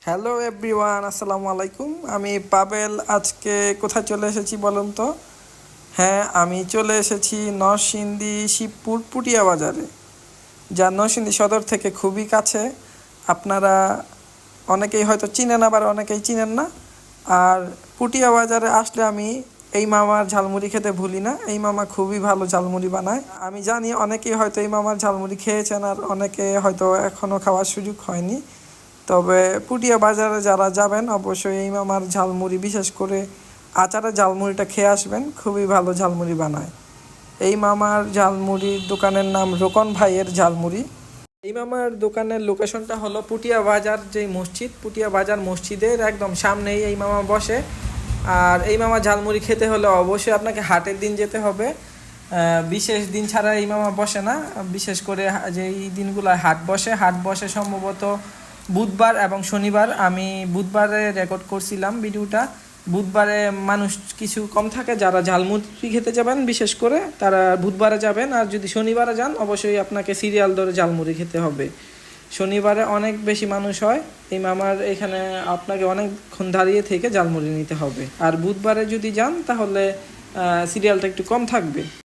Hello everyone, আসসালামু আলাইকুম। আমি পাবেল। আজকে কোথায় চলে এসেছি বলুন তো? হ্যাঁ, আমি চলে এসেছি নরসিংদী শিবপুর পুটিয়া বাজারে, যা নরসিংদী সদর থেকে খুবই কাছে। আপনারা অনেকেই হয়তো চিনেন, আবার অনেকেই চিনেন না। আর পুটিয়া বাজারে আসলে আমি এই মামার ঝালমুড়ি খেতে ভুলি না। এই মামা খুবই ভালো ঝালমুড়ি বানায়। আমি জানি অনেকেই হয়তো এই মামার ঝালমুড়ি খেয়েছেন, আর অনেকে হয়তো এখনও খাওয়ার সুযোগ হয়নি। তবে পুটিয়া বাজারে যারা যাবেন অবশ্যই এই মামার ঝালমুড়ি, বিশেষ করে আচারের ঝালমুড়িটা খেয়ে আসবেন। খুবই ভালো ঝালমুড়ি বানায়। এই মামার ঝালমুড়ির দোকানের নাম রোকন ভাইয়ের ঝালমুড়ি। এই মামার দোকানের লোকেশনটা হলো পুটিয়া বাজার, যেই মসজিদ, পুটিয়া বাজার মসজিদের একদম সামনেই এই মামা বসে। আর এই মামা ঝালমুড়ি খেতে হলে অবশ্যই আপনাকে হাটের দিন যেতে হবে। বিশেষ দিন ছাড়া এই মামা বসে না। বিশেষ করে যেই দিনগুলো হাট বসে সম্ভবত বুধবার এবং শনিবার। আমি বুধবারে রেকর্ড করছিলাম ভিডিওটা। বুধবারে মানুষ কিছু কম থাকে, যারা ঝালমুড়ি খেতে যাবেন বিশেষ করে তারা বুধবারে যাবেন। আর যদি শনিবারে যান অবশ্যই আপনাকে সিরিয়াল ধরে ঝালমুড়ি খেতে হবে। শনিবারে অনেক বেশি মানুষ হয়। এই মামার এখানে আপনাকে অনেকক্ষণ দাঁড়িয়ে থেকে ঝালমুড়ি নিতে হবে। আর বুধবারে যদি যান তাহলে সিরিয়ালটা একটু কম থাকবে।